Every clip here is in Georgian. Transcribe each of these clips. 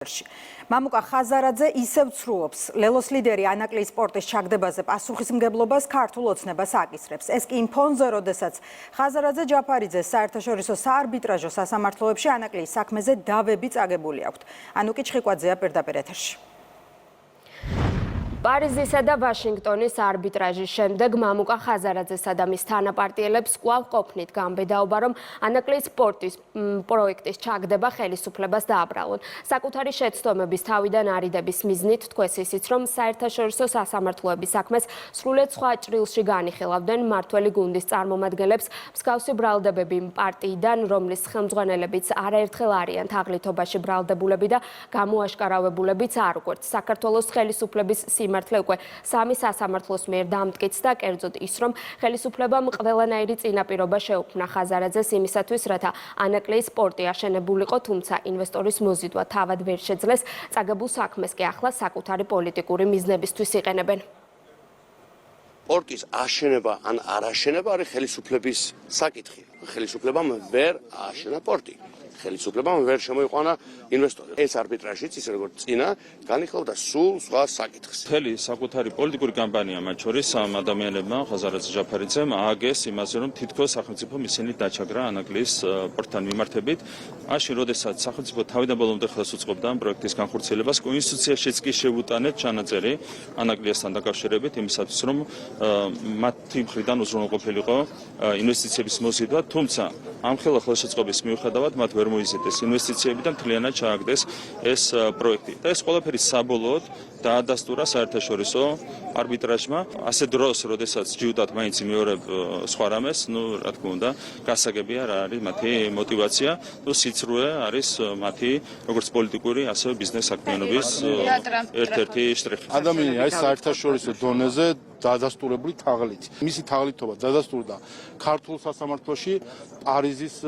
მამუკა ხაზარაძე ისევ ცრულობს. ლელოს ლიდერი ანაკლის სპორტის ჩაგდებაზე პასუხისმგებლობას ქართულ ოცნებას აკისრებს. ეს კი იმ ფონზე, როდესაც ხაზარაძე ჯაფარიძეს საერთაშორისო საარბიტრაჟო სასამართლოებში ანაკლის საქმეზე დავები წაგებული აქვთ. ანუკი ჩხიკვაძეა პირდაპირ ეთერში. პარიზისა და ვაშინგტონის არბიტრაჟის შემდეგ მამუკა ხაზარაძესა და მის თანაპარტიელებს კვლავ ყოფნით გამბედაობა, რომ ანაკლის სპორტის პროექტის ჩაგდება ხელისუფლებას დააბრალონ. საკუთარი შეცდომების თავიდან არიდების მიზნით თქვეს ისიც, რომ საერთაშორისო სასამართლოების საქმეს სრულიად სხვა ჭრილში განიხილავდნენ მმართველი გუნდის წარმომადგენლებს, მსგავსი ბრალდებები პარტიიდან, რომლის ხელმძღვანელებიც არაერთხელ არიან თაღლითობაში ბრალდებულები და გამოაშკარავებულებიც არ უკვირთ საქართველოს ხელისუფლების მართლე უკვე სამი სასამართლოს მიერ დამტკიც და კერძოდ ის, რომ ხელისუფლებამ ყველანაირი წინაპირობა შეუქმნა ხაზარაძეს იმისათვის, რათა ანაკლის სპორტი აშენებულიყო, თუმცა ინვესტორის მოზიდვა თავად ვერ შეძლეს, წაგებულ საქმეს კი ახლა საკუთარი პოლიტიკური მიზნებისთვის იყენებენ. სპორტის აშენება ან არაშენება არის ხელისუფლების საკითხი. ხელისუფლებამ ვერ ააშენა სპორტი. ხელისუფლებამ ვერ შემოიყვანა ინვესტორი. ეს არბიტრაჟიც ისე როგორც წინა განიხილავდა სულ სხვა საკითხს. მთელი საკუთარი პოლიტიკური კამპანია მათ შორის ამ ადამიანებმა ხაზარაძე ჯაფარიძემ ააგეს იმაზე, რომ თითქოს სახელმწიფო მისცენით დაჩაგრა ანაკლის სპორტთან მიმართებით. მაშინ, როდესაც სახელმწიფო თავიდან ბოლომდე ხელს უწყობდა ამ პროექტის განხორციელებას, კონსტიტუციაშიც კი შევუტანეთ ჩანაწერი ანაკლიასთან დაკავშირებით იმისათვის, რომ მათი მხრიდან უზრუნველყოფილიყო ინვესტიციების მოზიდვა, თუმცა ამ ხელშეწყობის მიუხედავად მათ ვერ მოიზიდეს ინვესტიციები და მთლიანად ჩააგდეს ეს პროექტი. და ეს ყველაფერი საბოლოოდ დაადასტურა საერთაშორისო არბიტრაჟმა. ასე დროს, როდესაც ჯიუტად მაინც იმეორებ სხვა რამეს, რა თქმა უნდა, გასაგებია რა არის მათი мотиваცია, სიცრუე არის მათი როგორც პოლიტიკური, ასევე ბიზნეს საქმიანობის ერთ-ერთი შტრიხი. ადამიანი არის საერთაშორისო დონეზე დადასტურებული თაღლით. მისი თაღლითობა დადასტურდა ქართულ სასამართლოში, პარიზის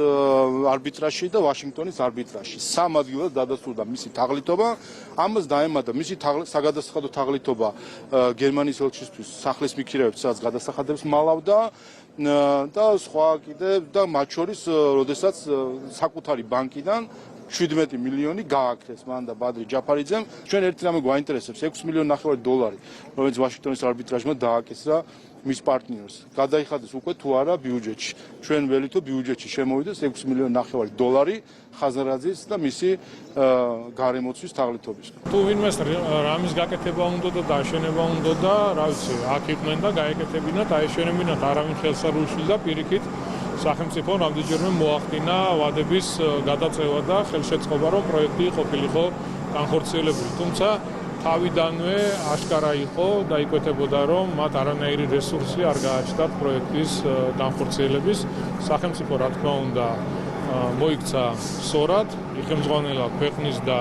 არბიტრაჟში და ვაშინგტონის არბიტრაჟში. სამ ადგილას დადასტურდა მისი თაღლითობა. ამას დაემატა მისი საგადასახადო თაღლითობა გერმანიის ელჩისთვის სახლის მიქირავებს, სადაც გადასახადებს მალავდა და სხვა კიდევ და მათ შორის, როდესაც საკუთარი ბანკიდან 17 მილიონი გააქრეს მან და ბადრი ჯაფარიძემ. ჩვენ ერთი რამე გვაინტერესებს, 6 მილიონი ნახევარი დოლარი, რომელიც ვაშინგტონის არბიტრაჟმა დააკისრა მის პარტნიორს. გადაიხადეს უკვე თუ არა ბიუჯეტში. ჩვენ ველითო ბიუჯეტში შემოვიდეს 6 მილიონი ნახევარი დოლარი ხაზარაძის და მისი გარემოცვის თაღლითობისგან. თუ ვინმეს რამის გაკეთება უნდა და დაშენება უნდა და რა ვიცი, აქ იყვნენ და გაეკეთებინათ, აეშენებინათ, არავინ ხელს არ უშლიდა პირიქით. სახელმწიფო რამდენჯერმე მოახდინა ვადების გადაწევა და ხელშეწყობა, რომ პროექტი ყოფილიყო განხორციელებული. თუმცა თავიდანვე აშკარა იყო და იკვეთებოდა, რომ მათ არანაირი რესურსი არ გააჩნდათ პროექტის განხორციელების. სახელმწიფო, რა თქმა უნდა, მოიქცა სორად, იხელმძღვანელა ქვეყნის და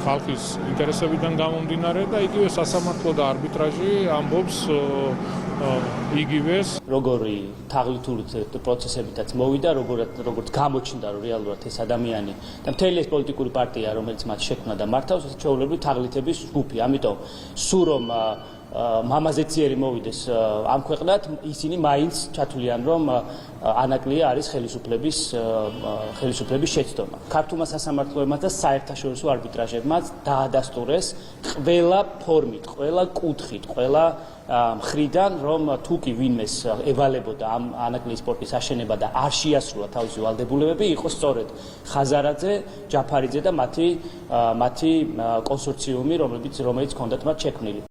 ხალხის ინტერესებიდან გამომდინარე და იგივე სასამართლო და არბიტრაჟი ამბობს იგივეს. როგორი თაღლითური პროცესებითაც მოვიდა, როგორც გამოჩნდა, რომ რეალურად ეს ადამიანი და მთელი ეს პოლიტიკური პარტია, რომელიც მათ შექმნა და მართავს, ეს ჩვეულებრივი თაღლითების ჯგუფი. ამიტომ სულ რომ მამაზეციერი მოვიდეს ამ ქვეყნად, ისინი მაინც ჩათვლიან, რომ ანაკლია არის ხელისუფლების შეცდომა. ქართულმა სასამართლოებმა და საერთაშორისო არბიტრაჟებმა დაადასტურეს ყველა ფორმით, ყველა კუთხით, ყველა მხრიდან, რომ თუ კი ვინმეს ევალებოდა ამ ანაკლის სპორტის აშენება და არ შეასრულა თავისი ვალდებულებები, იყო სწორედ ხაზარაძე, ჯაფარიძე და მათი კონსორციუმი, რომელიც ჰქონდათ მათ შექმნილი.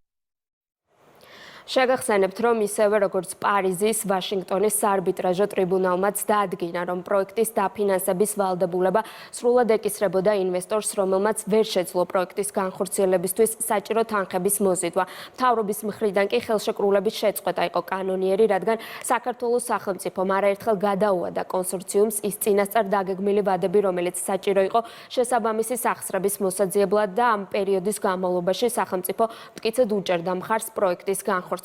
შეგახსენებთ, რომ ისევე როგორც პარიზის, ვაშინგტონის საარბიტრაჟო ტრიბუნალმაც დაადგინა, რომ პროექტის დაფინანსების ვალდებულება სრულად ეკისრებოდა ინვესტორს, რომელმაც ვერ შეძლო პროექტის განხორციელებისთვის საჭირო თანხების მოზიდვა. მთავრობის მხრიდან კი ხელშეკრულების შეწყვეტა იყო კანონიერი, რადგან საქართველოს სახელმწიფომ არაერთხელ გადაუადა კონსორციუმს ის წინასწარ დაგეგმილი ვადები, რომელიც საჭირო იყო შესაბამისი სახსრების მოსაძიებლად და ამ პერიოდის განმავლობაში სახელმწიფო მტკიცედ უჭერდა მხარს პროექტის განხორციელებას.